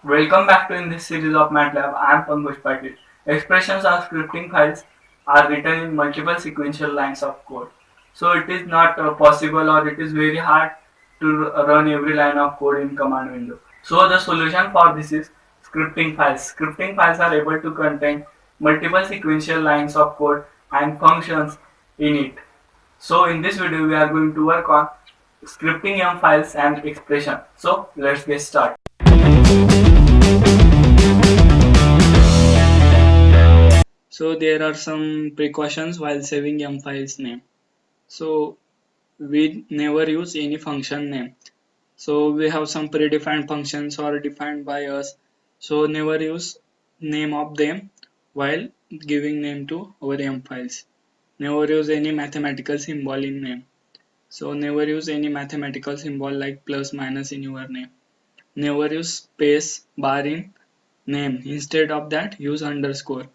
Welcome back to in this series of MATLAB. I am Pankaj Patil. Expressions or scripting files are written in multiple sequential lines of code. So it is not possible or it is very hard to run every line of code in command window. So the solution for this is scripting files. Scripting files are able to contain multiple sequential lines of code and functions in it. So in this video we are going to work on scripting M files and expression. So let's get started. So there are some precautions while saving M file's name. So we never use any function name. So we have some predefined functions or defined by us. So never use name of them while giving name to our M files. Never use any mathematical symbol in name. So never use any mathematical symbol like plus minus in your name. Never use space bar in name. Instead of that use underscore.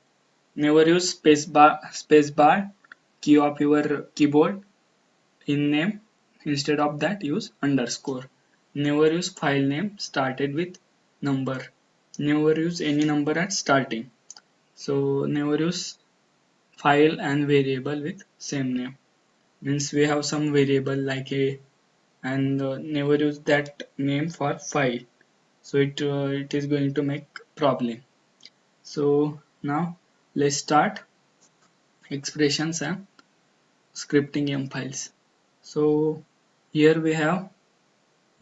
Never use spacebar key of your keyboard in name. Instead of that use underscore. Never use file name started with number. Never use any number at starting. So never use file and variable with same name. Means we have some variable like a and never use that name for file. So it is going to make problem. So now let's start expressions and scripting M files. So here we have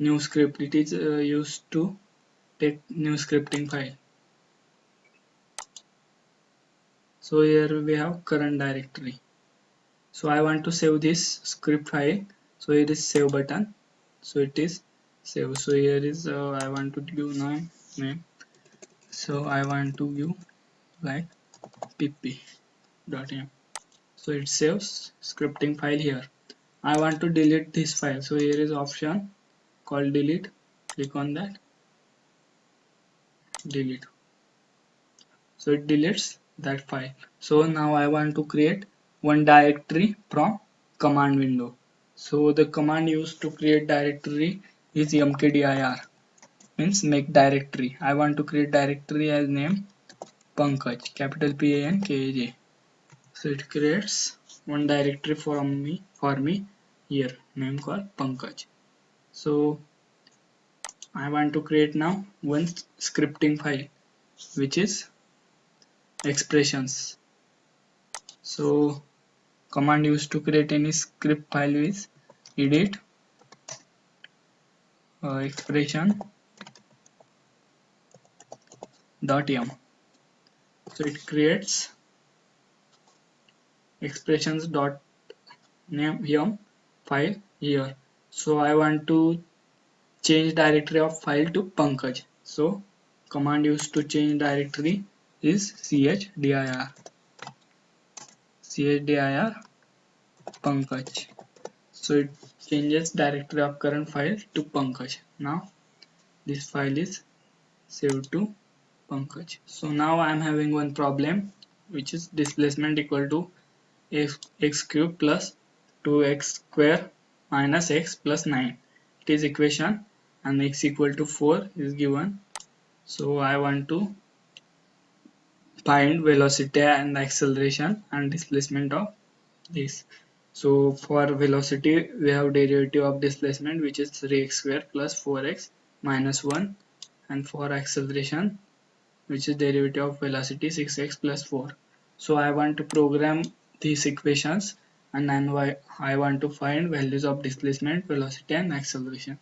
new script. It is used to take new scripting file. So here we have current directory. So I want to save this script file. So here is save button. So it is save. So here is I want to give name. So I want to give like pp.m. So it saves scripting file here. I want to delete this file. So here is option called delete. Click on that. Delete. So it deletes that file. So now I want to create one directory from command window. So the command used to create directory is mkdir, means make directory. I want to create directory as name Pankaj, capital Pankaj. So it creates one directory for me here, name called Pankaj. So I want to create now one scripting file which is expressions. So command used to create any script file is edit expression .m. So it creates expressions dot name m file here. So I want to change directory of file to Pankaj. So command used to change directory is chdir Pankaj. So it changes directory of current file to Pankaj. Now this file is saved to Pankaj. So now I am having one problem which is displacement equal to x cube plus 2x square minus x plus 9. It is equation and x equal to 4 is given. So I want to find velocity and acceleration and displacement of this. So for velocity we have derivative of displacement which is 3x square plus 4x minus 1, and for acceleration which is derivative of velocity 6x plus 4. So I want to program these equations and then I want to find values of displacement, velocity and acceleration.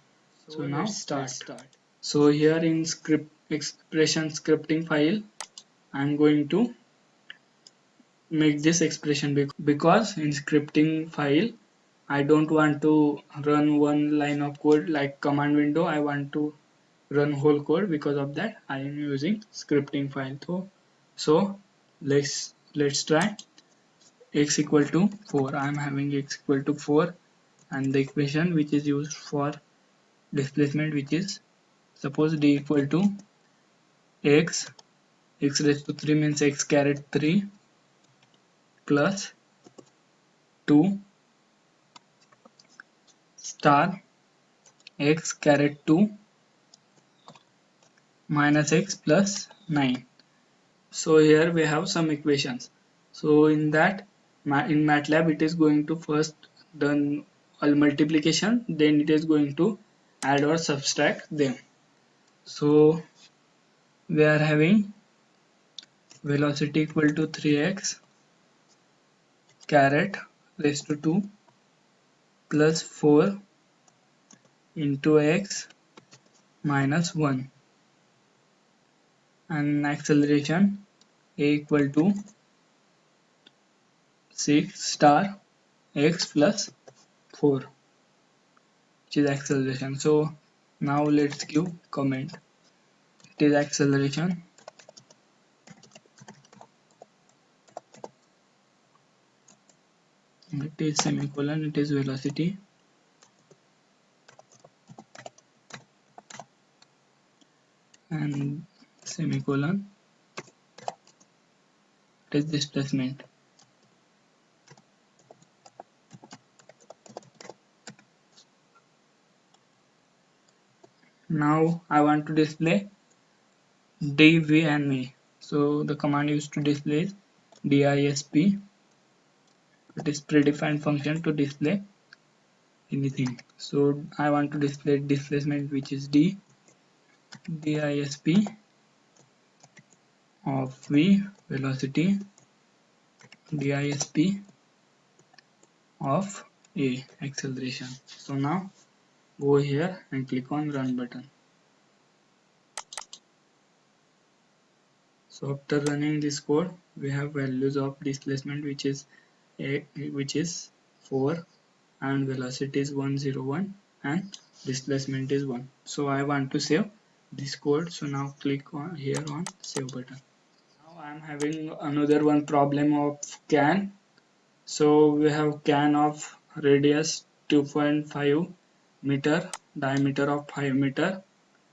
So now let's start. So here in script expression scripting file I am going to make this expression because in scripting file I don't want to run one line of code like command window. I want to run whole code. Because of that I am using scripting file. So let's try x equal to 4. I am having x equal to 4 and the equation which is used for displacement which is suppose d equal to x raised to 3 means x caret 3 plus 2 star x caret 2 minus x plus 9. So here we have some equations. So in that, in MATLAB it is going to first done all multiplication, then it is going to add or subtract them. So we are having velocity equal to 3x caret raised to 2 plus 4 into x minus 1, and acceleration a equal to 6 star x plus 4, which is acceleration. So now let's give comment. It is acceleration, it is semicolon, it is velocity, and semicolon, it is displacement. Now I want to display d, v and me. So the command used to display is disp. It is predefined function to display anything. So I want to display displacement, which is disp of v, velocity disp of a, acceleration. So now go here and click on run button. So after running this code, we have values of displacement, which is 4, and velocity is 101, and displacement is 1. So I want to save this code. So now click on here on save button. Now I am having another one problem of can. So we have can of radius 2.5 meter, diameter of 5 meter,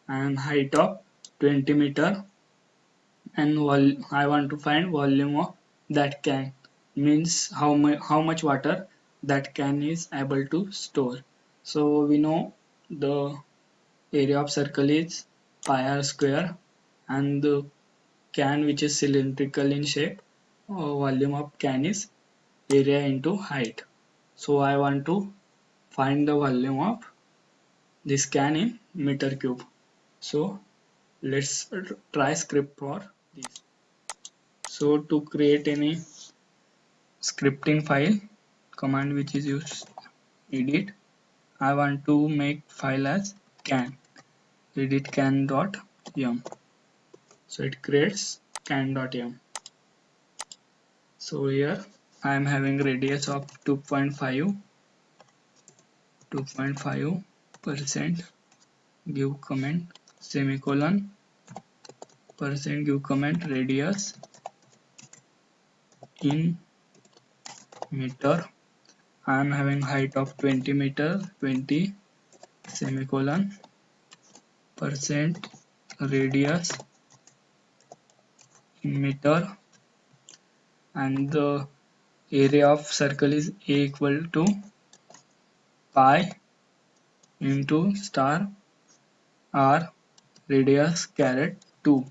and height of 20 meter, and I want to find volume of that can, means how much water that can is able to store. So we know the area of circle is pi r square, and the can, which is cylindrical in shape, volume of can is area into height. So I want to find the volume of this can in meter cube. So let's try script for this. So to create any scripting file, command which is used edit, I want to make file as can, edit can.yum. So it creates can.yum. So here I am having radius of 2.5%, give comment, semicolon, percent, give comment, radius in meter. I am having height of 20 meter, 20, semicolon, percent, radius in meter, and the area of circle is a equal to pi into star r radius caret 2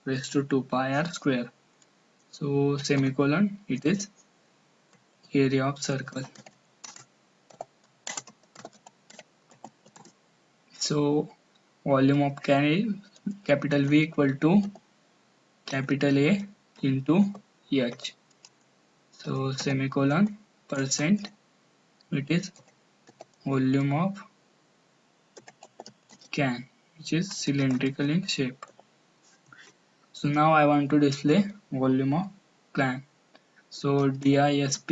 raised to 2 pi r square. So semicolon, it is area of circle. So volume of can is capital V equal to capital A into H. So semicolon, percent, it is volume of can, which is cylindrical in shape. So now I want to display volume of can. So disp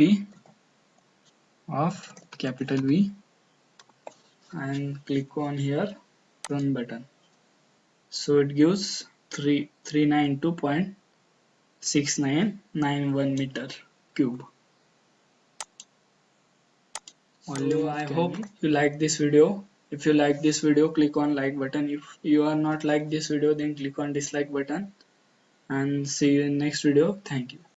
of capital V, and click on here run button. So it gives 392.6991 meter cube. So I hope you like this video. If you like this video, click on like button. If you are not like this video, then click on dislike button, and see you in next video. Thank you.